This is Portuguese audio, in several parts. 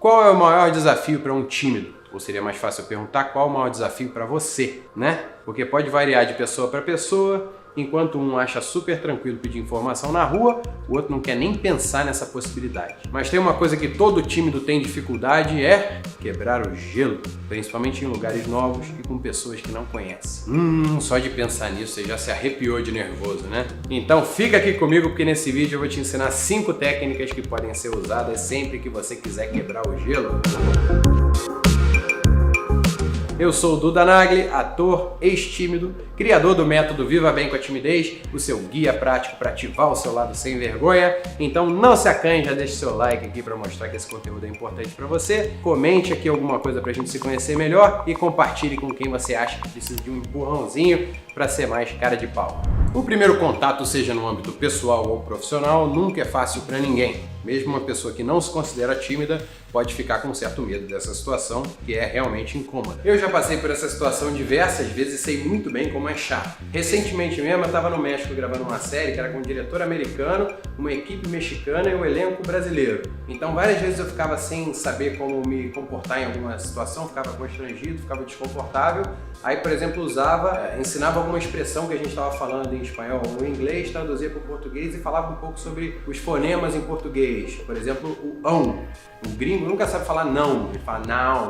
Qual é o maior desafio para um tímido? Ou seria mais fácil eu perguntar qual é o maior desafio para você, né? Porque pode variar de pessoa para pessoa. Enquanto um acha super tranquilo pedir informação na rua, o outro não quer nem pensar nessa possibilidade. Mas tem uma coisa que todo tímido tem dificuldade, é quebrar o gelo, principalmente em lugares novos e com pessoas que não conhece. Só de pensar nisso você já se arrepiou de nervoso, né? Então fica aqui comigo porque nesse vídeo eu vou te ensinar 5 técnicas que podem ser usadas sempre que você quiser quebrar o gelo. Eu sou o Duda Nagli, ator, ex-tímido, criador do método Viva Bem com a Timidez, o seu guia prático para ativar o seu lado sem vergonha. Então não se acanhe, já deixe seu like aqui para mostrar que esse conteúdo é importante para você. Comente aqui alguma coisa para a gente se conhecer melhor e compartilhe com quem você acha que precisa de um empurrãozinho para ser mais cara de pau. O primeiro contato, seja no âmbito pessoal ou profissional, nunca é fácil para ninguém. Mesmo uma pessoa que não se considera tímida pode ficar com certo medo dessa situação, que é realmente incômoda. Eu já passei por essa situação diversas vezes e sei muito bem como é chato. Recentemente mesmo eu estava no México gravando uma série que era com um diretor americano, uma equipe mexicana e um elenco brasileiro. Então várias vezes eu ficava sem saber como me comportar em alguma situação, ficava constrangido, ficava desconfortável. Aí, por exemplo, ensinava alguma expressão que a gente estava falando em espanhol ou em inglês, traduzia para o português e falava um pouco sobre os fonemas em português. Por exemplo, o ão. O gringo nunca sabe falar não, ele fala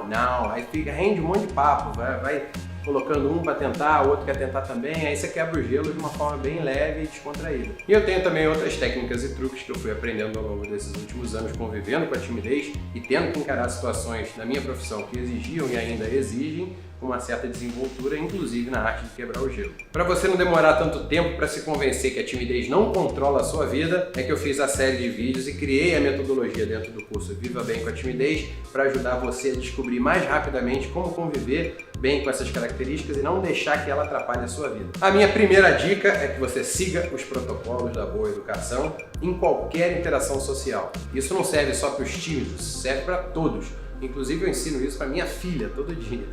não, aí rende um monte de papo, vai colocando um para tentar, o outro quer tentar também, aí você quebra o gelo de uma forma bem leve e descontraída. E eu tenho também outras técnicas e truques que eu fui aprendendo ao longo desses últimos anos convivendo com a timidez e tendo que encarar situações da minha profissão que exigiam e ainda exigem uma certa desenvoltura, inclusive na arte de quebrar o gelo. Para você não demorar tanto tempo para se convencer que a timidez não controla a sua vida, é que eu fiz a série de vídeos e criei a metodologia dentro do curso Viva Bem com a Timidez para ajudar você a descobrir mais rapidamente como conviver bem com essas características e não deixar que ela atrapalhe a sua vida. A minha primeira dica é que você siga os protocolos da boa educação em qualquer interação social. Isso não serve só para os tímidos, serve para todos. Inclusive eu ensino isso para minha filha todo dia.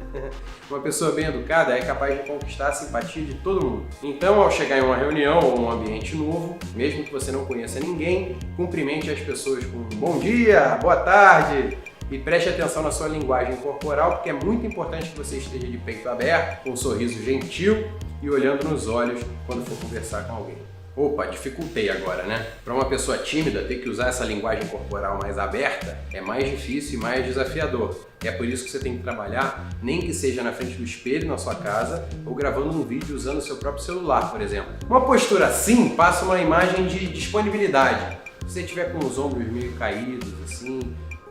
Uma pessoa bem educada é capaz de conquistar a simpatia de todo mundo. Então, ao chegar em uma reunião ou um ambiente novo, mesmo que você não conheça ninguém, cumprimente as pessoas com bom dia, boa tarde e preste atenção na sua linguagem corporal, porque é muito importante que você esteja de peito aberto, com um sorriso gentil e olhando nos olhos quando for conversar com alguém. Opa, dificultei agora, né? Para uma pessoa tímida, ter que usar essa linguagem corporal mais aberta é mais difícil e mais desafiador. E é por isso que você tem que trabalhar, nem que seja na frente do espelho na sua casa ou gravando um vídeo usando o seu próprio celular, por exemplo. Uma postura assim passa uma imagem de disponibilidade. Se você estiver com os ombros meio caídos, assim,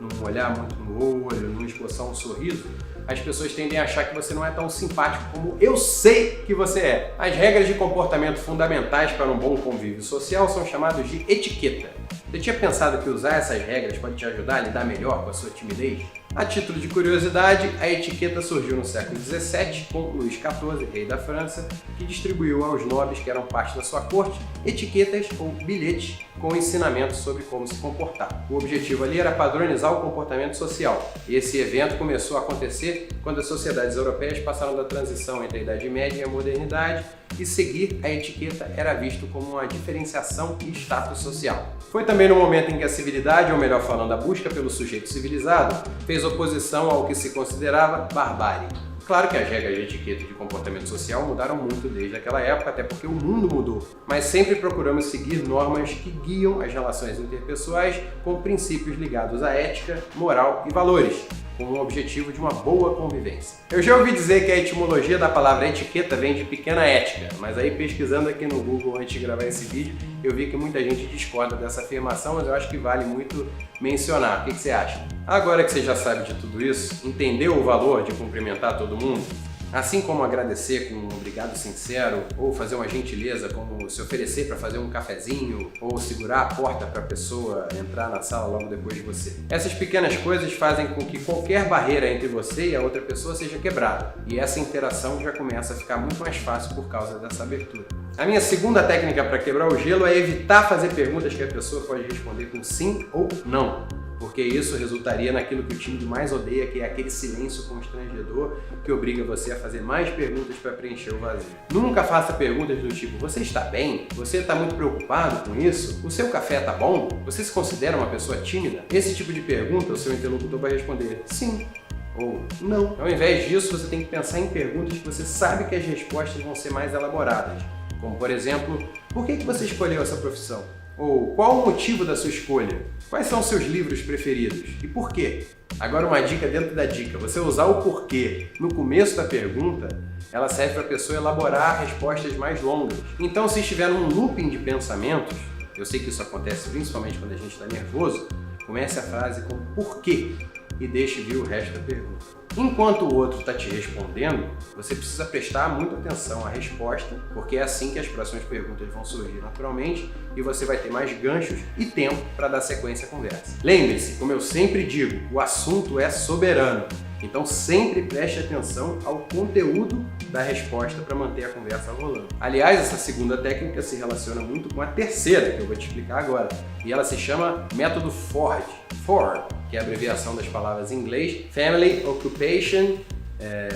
não olhar muito no olho, não esboçar um sorriso, as pessoas tendem a achar que você não é tão simpático como eu sei que você é. As regras de comportamento fundamentais para um bom convívio social são chamadas de etiqueta. Você tinha pensado que usar essas regras pode te ajudar a lidar melhor com a sua timidez? A título de curiosidade, a etiqueta surgiu no século XVII com Luís XIV, rei da França, que distribuiu aos nobres que eram parte da sua corte etiquetas ou bilhetes com ensinamentos sobre como se comportar. O objetivo ali era padronizar o comportamento social. E esse evento começou a acontecer quando as sociedades europeias passaram da transição entre a Idade Média e a modernidade e seguir a etiqueta era visto como uma diferenciação e status social. Foi também no momento em que a civilidade, ou melhor falando, a busca pelo sujeito civilizado, fez oposição ao que se considerava barbárie. Claro que as regras de etiqueta e de comportamento social mudaram muito desde aquela época, até porque o mundo mudou. Mas sempre procuramos seguir normas que guiam as relações interpessoais com princípios ligados à ética, moral e valores, com o objetivo de uma boa convivência. Eu já ouvi dizer que a etimologia da palavra etiqueta vem de pequena ética, mas aí pesquisando aqui no Google antes de gravar esse vídeo, eu vi que muita gente discorda dessa afirmação, mas eu acho que vale muito mencionar. O que você acha? Agora que você já sabe de tudo isso, entendeu o valor de cumprimentar todo mundo? Assim como agradecer com um obrigado sincero, ou fazer uma gentileza como se oferecer para fazer um cafezinho, ou segurar a porta para a pessoa entrar na sala logo depois de você. Essas pequenas coisas fazem com que qualquer barreira entre você e a outra pessoa seja quebrada, e essa interação já começa a ficar muito mais fácil por causa dessa abertura. A minha segunda técnica para quebrar o gelo é evitar fazer perguntas que a pessoa pode responder com sim ou não. porque isso resultaria naquilo que o tímido mais odeia, que é aquele silêncio constrangedor que obriga você a fazer mais perguntas para preencher o vazio. Nunca faça perguntas do tipo: você está bem? Você está muito preocupado com isso? O seu café está bom? Você se considera uma pessoa tímida? Esse tipo de pergunta o seu interlocutor vai responder sim ou não. Ao invés disso, você tem que pensar em perguntas que você sabe que as respostas vão ser mais elaboradas. Como, por exemplo, por que você escolheu essa profissão? Ou qual o motivo da sua escolha? Quais são os seus livros preferidos? E por quê? Agora uma dica dentro da dica. Você usar o porquê no começo da pergunta, ela serve para a pessoa elaborar respostas mais longas. Então, se estiver num looping de pensamentos, eu sei que isso acontece principalmente quando a gente está nervoso, comece a frase com porquê e deixe vir o resto da pergunta. Enquanto o outro está te respondendo, você precisa prestar muita atenção à resposta, porque é assim que as próximas perguntas vão surgir naturalmente e você vai ter mais ganchos e tempo para dar sequência à conversa. Lembre-se, como eu sempre digo, o assunto é soberano. Então sempre preste atenção ao conteúdo da resposta para manter a conversa rolando. Aliás, essa segunda técnica se relaciona muito com a terceira, que eu vou te explicar agora. E ela se chama método Ford. Ford, que é a abreviação das palavras em inglês Family, Occupation,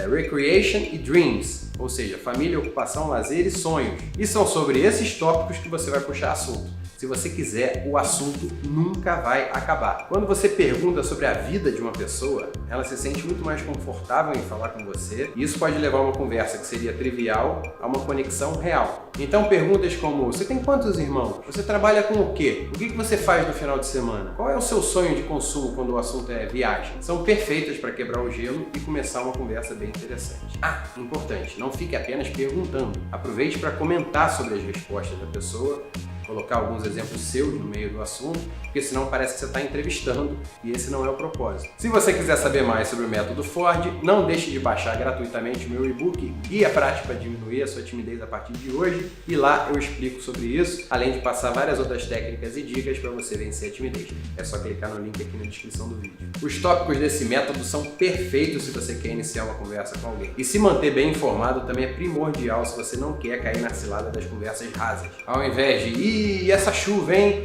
Recreation e Dreams. Ou seja, família, ocupação, lazer e sonhos. E são sobre esses tópicos que você vai puxar assunto. Se você quiser, o assunto nunca vai acabar. Quando você pergunta sobre a vida de uma pessoa, ela se sente muito mais confortável em falar com você e isso pode levar uma conversa que seria trivial a uma conexão real. Então perguntas como: você tem quantos irmãos? Você trabalha com o quê? O que você faz no final de semana? Qual é o seu sonho de consumo quando o assunto é viagem? São perfeitas para quebrar o gelo e começar uma conversa bem interessante. Ah, importante, não fique apenas perguntando. Aproveite para comentar sobre as respostas da pessoa, colocar alguns exemplos seus no meio do assunto, porque senão parece que você está entrevistando e esse não é o propósito. Se você quiser saber mais sobre o método Ford, não deixe de baixar gratuitamente o meu e-book Guia Prático para Diminuir a Sua Timidez a Partir de Hoje, e lá eu explico sobre isso, além de passar várias outras técnicas e dicas para você vencer a timidez. É só clicar no link aqui na descrição do vídeo. Os tópicos desse método são perfeitos se você quer iniciar uma conversa com alguém. E se manter bem informado também é primordial se você não quer cair na cilada das conversas rasas. Ao invés de e essa chuva, hein?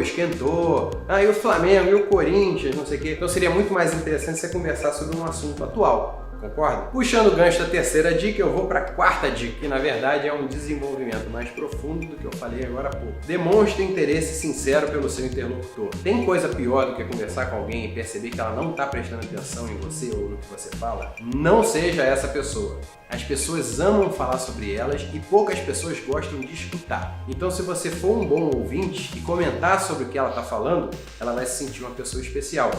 Esquentou. E o Flamengo, e o Corinthians, não sei o quê. Então seria muito mais interessante você conversar sobre um assunto atual. Concorda? Puxando o gancho da terceira dica, eu vou para a quarta dica, que na verdade é um desenvolvimento mais profundo do que eu falei agora há pouco. Demonstre interesse sincero pelo seu interlocutor. Tem coisa pior do que conversar com alguém e perceber que ela não está prestando atenção em você ou no que você fala? Não seja essa pessoa. As pessoas amam falar sobre elas e poucas pessoas gostam de escutar. Então, se você for um bom ouvinte e comentar sobre o que ela está falando, ela vai se sentir uma pessoa especial.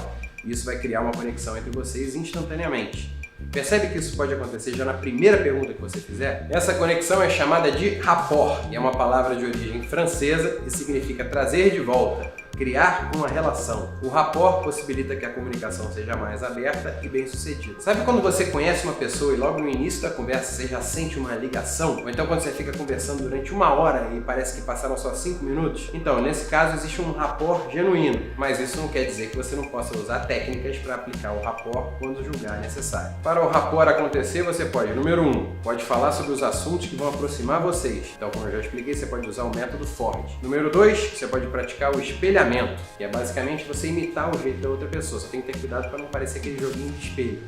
E isso vai criar uma conexão entre vocês instantaneamente. Percebe que isso pode acontecer já na primeira pergunta que você fizer? Essa conexão é chamada de rapport, e é uma palavra de origem francesa e significa trazer de volta, criar uma relação. O rapport possibilita que a comunicação seja mais aberta e bem sucedida. Sabe quando você conhece uma pessoa e logo no início da conversa você já sente uma ligação? Ou então quando você fica conversando durante 1 hora e parece que passaram só 5 minutos? Então, nesse caso existe um rapport genuíno, mas isso não quer dizer que você não possa usar técnicas para aplicar o rapport quando julgar necessário. Para o rapport acontecer, você pode, número 1, pode falar sobre os assuntos que vão aproximar vocês. Então, como eu já expliquei, você pode usar o método Ford. Número 2, você pode praticar o espelhamento, que é basicamente você imitar o jeito da outra pessoa. Você tem que ter cuidado para não parecer aquele joguinho de espelho.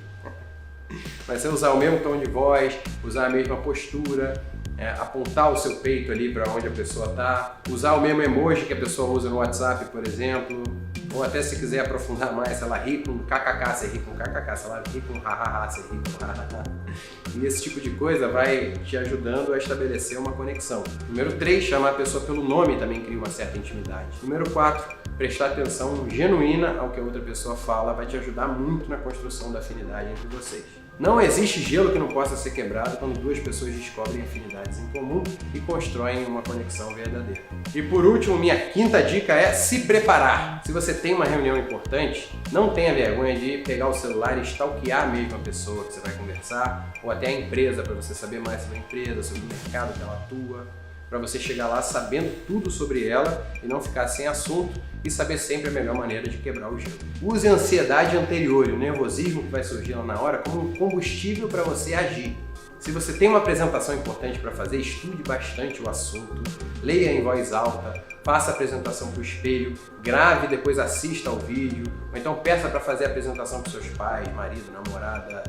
Mas você usar o mesmo tom de voz, usar a mesma postura, apontar o seu peito ali para onde a pessoa está, usar o mesmo emoji que a pessoa usa no WhatsApp, por exemplo, ou até se quiser aprofundar mais, se ela ri com kkk, você ri com kkk, se ela ri com hahaha, você ri com hahaha. E esse tipo de coisa vai te ajudando a estabelecer uma conexão. Número 3, chamar a pessoa pelo nome também cria uma certa intimidade. Número 4, prestar atenção genuína ao que a outra pessoa fala vai te ajudar muito na construção da afinidade entre vocês. Não existe gelo que não possa ser quebrado quando duas pessoas descobrem afinidades em comum e constroem uma conexão verdadeira. E por último, minha quinta dica é se preparar. Se você tem uma reunião importante, não tenha vergonha de pegar o celular e stalkear a mesma pessoa que você vai conversar, ou até a empresa, para você saber mais sobre a empresa, sobre o mercado que ela atua, para você chegar lá sabendo tudo sobre ela e não ficar sem assunto e saber sempre a melhor maneira de quebrar o gelo. Use a ansiedade anterior e o nervosismo que vai surgir lá na hora como um combustível para você agir. Se você tem uma apresentação importante para fazer, estude bastante o assunto, leia em voz alta, faça a apresentação para o espelho, grave e depois assista ao vídeo, ou então peça para fazer a apresentação para seus pais, marido, namorada,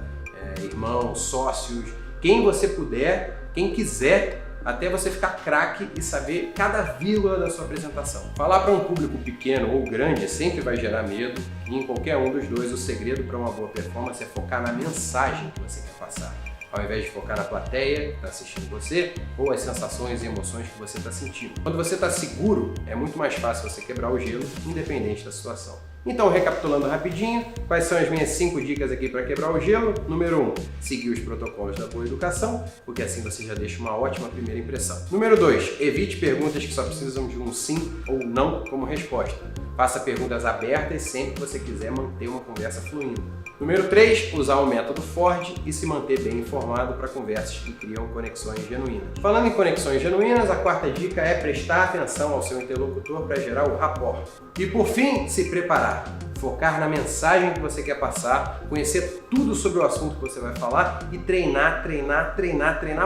irmão, sócios, quem você puder, quem quiser, até você ficar craque e saber cada vírgula da sua apresentação. Falar para um público pequeno ou grande sempre vai gerar medo, e em qualquer um dos dois o segredo para uma boa performance é focar na mensagem que você quer passar, ao invés de focar na plateia que está assistindo você ou as sensações e emoções que você está sentindo. Quando você está seguro, é muito mais fácil você quebrar o gelo, independente da situação. Então, recapitulando rapidinho, quais são as minhas 5 dicas aqui para quebrar o gelo? Número 1, seguir os protocolos da boa educação, porque assim você já deixa uma ótima primeira impressão. Número 2, evite perguntas que só precisam de um sim ou não como resposta. Faça perguntas abertas sempre que você quiser manter uma conversa fluindo. Número 3, usar o método Ford e se manter bem informado para conversas que criam conexões genuínas. Falando em conexões genuínas, a 4ª dica é prestar atenção ao seu interlocutor para gerar o rapport. E por fim, se preparar. Focar na mensagem que você quer passar, conhecer tudo sobre o assunto que você vai falar e treinar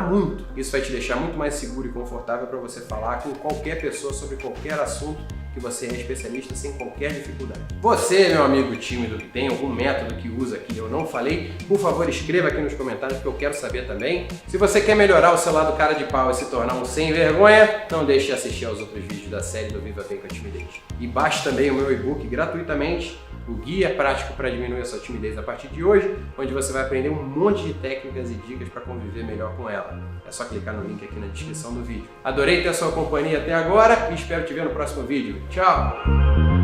muito. Isso vai te deixar muito mais seguro e confortável para você falar com qualquer pessoa sobre qualquer assunto que você é especialista sem qualquer dificuldade. Você, meu amigo tímido, que tem algum método que usa que eu não falei, por favor escreva aqui nos comentários que eu quero saber também. Se você quer melhorar o seu lado cara de pau e se tornar um sem vergonha, não deixe de assistir aos outros vídeos da série do Viva Bem com a Timidez. E baixe também o meu e-book gratuitamente, o Guia Prático para Diminuir a Sua Timidez a partir de hoje, onde você vai aprender um monte de técnicas e dicas para conviver melhor com ela. É só clicar no link aqui na descrição do vídeo. Adorei ter a sua companhia até agora e espero te ver no próximo vídeo. Tchau!